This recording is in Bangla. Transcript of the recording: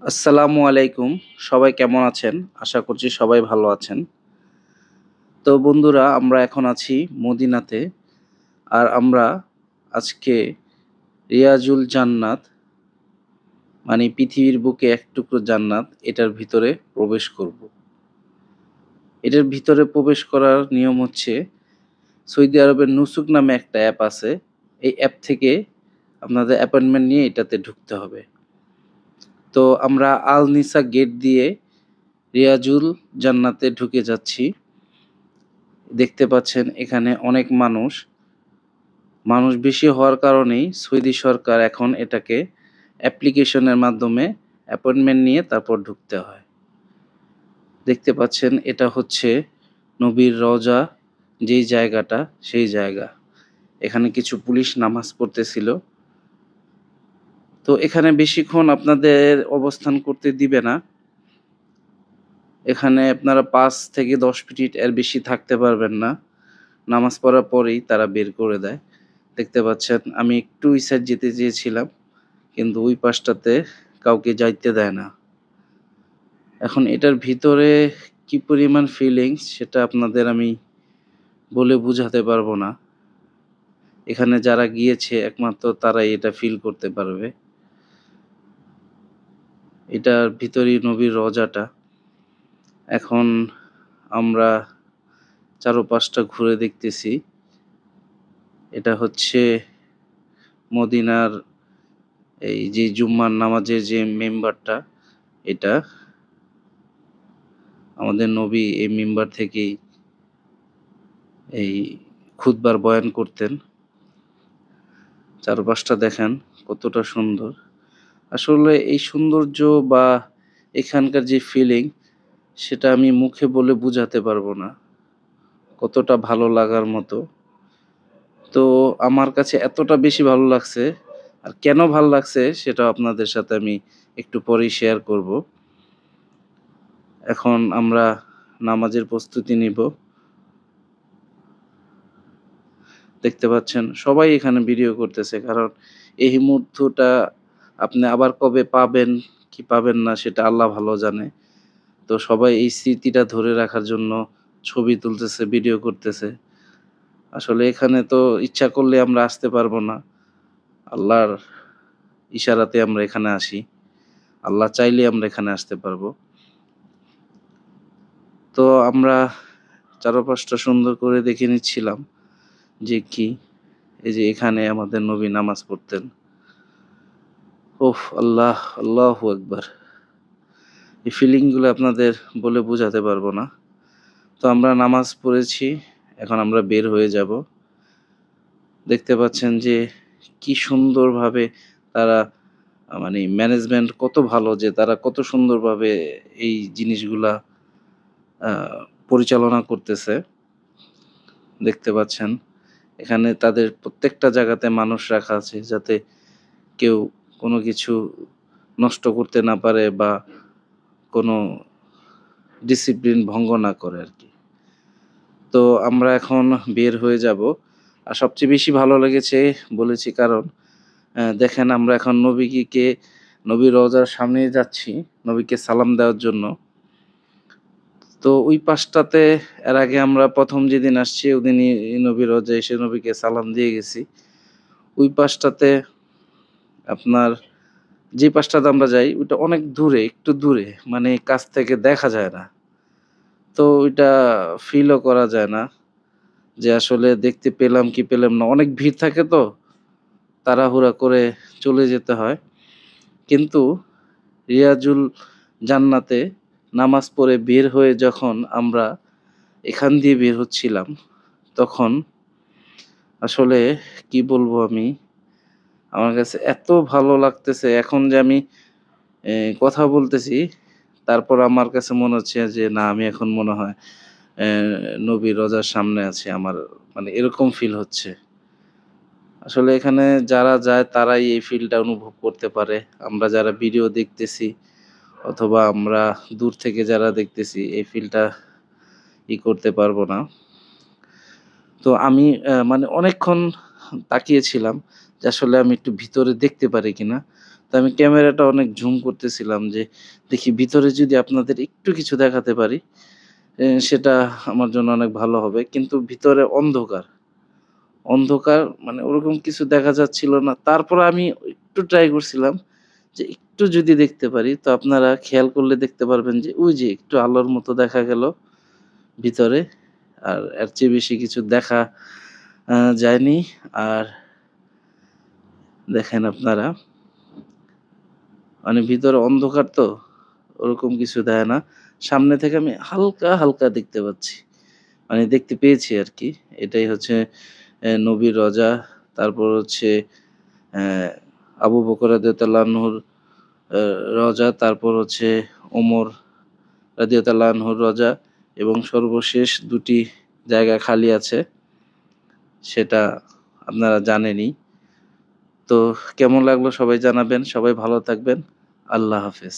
আসসালামু আলাইকুম। সবাই কেমন আছেন? আশা করছি সবাই ভালো আছেন। তো বন্ধুরা আমরা এখন আছি মদিনাতে। আর আমরা আজকে রিয়াজুল জান্নাত মানে পৃথিবীর বুকে এক টুকরো জান্নাত এটার ভিতরে প্রবেশ করব। এটার ভিতরে প্রবেশ করার নিয়ম হচ্ছে সৌদি আরবের নুসুক নামে একটা অ্যাপ আছে। এই অ্যাপ থেকে আপনাদের অ্যাপয়েন্টমেন্ট নিয়ে এটাতে ঢুকতে হবে। তো আমরা আল নিসা গেট দিয়ে রিয়াজুল জান্নাতে ঢুকে যাচ্ছি। দেখতে পাচ্ছেন এখানে অনেক মানুষ বেশি হওয়ার কারণেই সৌদি সরকার এখন এটাকে অ্যাপ্লিকেশনের মাধ্যমে অ্যাপয়েন্টমেন্ট নিয়ে তারপর ঢুকতে হয়। দেখতে পাচ্ছেন এটা হচ্ছে নবীর রওজা যেই জায়গাটা সেই জায়গা। এখানে কিছু পুলিশ নামাজ পড়তেছিল। তো এখানে বেশিক্ষণ আপনাদের অবস্থান করতে দিবে না। এখানে আপনারা ৫ থেকে ১০ মিনিট এর বেশি থাকতে পারবেন না। নামাজ পড়ার পরেই তারা বের করে দেয়। দেখতে পাচ্ছেন আমি একটু ওই সাইড যেতে চেয়েছিলাম, কিন্তু ওই পাশটাতে কাউকে যাইতে দেয় না। এখন এটার ভিতরে কি পরিমাণ ফিলিংস সেটা আপনাদের আমি বলে বুঝাতে পারবো না। এখানে যারা গিয়েছে একমাত্র তারাই এটা ফিল করতে পারবে। এটার ভিতরেই নবীর রওজাটা। এখন আমরা চারপাশটা ঘুরে দেখতেছি। এটা হচ্ছে মদিনার এই যে জুম্মার নামাজের যে মেম্বারটা এটা আমাদের নবী এই মিম্বার থেকেই এই খুতবার বয়ান করতেন। চারপাশটা দেখেন কতটা সুন্দর। আসলে এই সৌন্দর্য বা এখানকার যে ফিলিং সেটা আমি মুখে বলে বুঝাতে পারবো না। কতটা ভালো লাগার মতো। তো আমার কাছে এতটা বেশি ভালো লাগছে। আর কেন ভাল লাগছে সেটাও আপনাদের সাথে আমি একটু পরেই শেয়ার করব। এখন আমরা নামাজের প্রস্তুতি নিব। দেখতে পাচ্ছেন সবাই এখানে ভিডিও করতেছে, কারণ এই মুহূর্তটা আপনি আবার কবে পাবেন কি পাবেন না সেটা আল্লাহ ভালো জানে। তো সবাই এই স্মৃতিটা ধরে রাখার জন্য ছবি তুলতেছে, ভিডিও করতেছে। আসলে এখানে তো ইচ্ছা করলে আমরা আসতে পারবো না। আল্লাহর ইশারাতে আমরা এখানে আসি। আল্লাহ চাইলে আমরা এখানে আসতে পারবো। তো আমরা চারপাশটা সুন্দর করে দেখে নিচ্ছিলাম যে কি এই যে এখানে আমাদের নবী নামাজ পড়তেন। ওহ আল্লাহ! আল্লাহু আকবার! এই ফিলিংগুলো আপনাদের বলে বোঝাতে পারবো না। তো আমরা নামাজ পড়েছি, এখন আমরা বের হয়ে যাব। দেখতে পাচ্ছেন যে কি সুন্দরভাবে তারা মানে ম্যানেজমেন্ট কত ভালো, যে তারা কত সুন্দরভাবে এই জিনিসগুলা আ পরিচালনা করতেছে। দেখতে পাচ্ছেন এখানে তাদের প্রত্যেকটা জায়গাতে মানুষ রাখা আছে যাতে কেউ কোনো কিছু নষ্ট করতে না পারে বা কোনো ডিসিপ্লিন ভঙ্গ না করে আরকি। তো আমরা এখন বের হয়ে যাব। আর সবচেয়ে বেশি ভালো লেগেছে বলেছি কারণ দেখেন আমরা এখন নবীর রওজার সামনেই যাচ্ছি, নবীকে সালাম দেওয়ার জন্য। তো ওই পাশটাতে এর আগে আমরা ১ম যেদিন আসছি ওদিনই নবীর রওজায় এসে নবীকে সালাম দিয়ে গেছি। ওই পাশটাতে আপনার যে পাশটাতে আমরা যাই ওইটা অনেক দূরে, একটু দূরে, মানে কাছ থেকে দেখা যায় না। তো ওইটা ফিলও করা যায় না যে আসলে দেখতে পেলাম কি পেলাম না। অনেক ভিড় থাকে তো, তাড়াহুড়া করে চলে যেতে হয়। কিন্তু রিয়াজুল জান্নাতে নামাজ পড়ে বের হয়ে যখন আমরা এখান দিয়ে বের হচ্ছিলাম, তখন আসলে কি বলবো আমি? আমার কাছে এত ভালো লাগতেছে এখন যে আমি কথা বলতেছি, তারপর আমার কাছে মনে হচ্ছে যে না আমি এখন মনে হয় অ্যা নবীর রোজার সামনে আছি। আমার মানে এরকম ফিল হচ্ছে। আসলে এখানে যারা যায় তারাই এই ফিলটা অনুভব করতে পারে। আমরা যারা ভিডিও দেখতেছি অথবা আমরা দূর থেকে যারা দেখতেছি এই ফিলটা করতে পারবো না। তো আমি মানে অনেকক্ষণ তাকিয়েছিলাম যে আসলে আমি একটু ভিতরে দেখতে পারি কিনা। তো আমি ক্যামেরাটা অনেক ঝুম করতেছিলাম যে দেখি ভিতরে যদি আপনাদের একটু কিছু দেখাতে পারি সেটা আমার জন্য অনেক ভালো হবে। কিন্তু ভিতরে অন্ধকার। অন্ধকার মানে ওরকম কিছু দেখা যাচ্ছিল না। তারপরে আমি একটু ট্রাই করছিলাম যে একটু যদি দেখতে পারি, তো আপনারা খেয়াল করলে দেখতে পারবেন যে ওই যে একটু আলোর মতো দেখা গেল ভিতরে। আর এর চেয়ে বেশি কিছু দেখা যায়নি। আর দেখেন আপনারা মানে ভিতরে অন্ধকার তো ওরকম কিছু দেয় না। সামনে থেকে আমি হালকা, হালকা দেখতে পাচ্ছি। মানে দেখতে পেয়েছি আরকি। এটাই হচ্ছে নবীর রজা। তারপর হচ্ছে অ্যা আবু বকর রাদিয়াল্লাহু আনহুর আ রজা, তারপর হচ্ছে ওমর রাদিয়াল্লাহু আনহুর রজা এবং সর্বশেষ ২ টি জায়গা খালি আছে। সেটা আপনারা জানেনই। তো কেমন লাগলো সবাই জানাবেন। সবাই ভালো থাকবেন। আল্লাহ হাফেজ।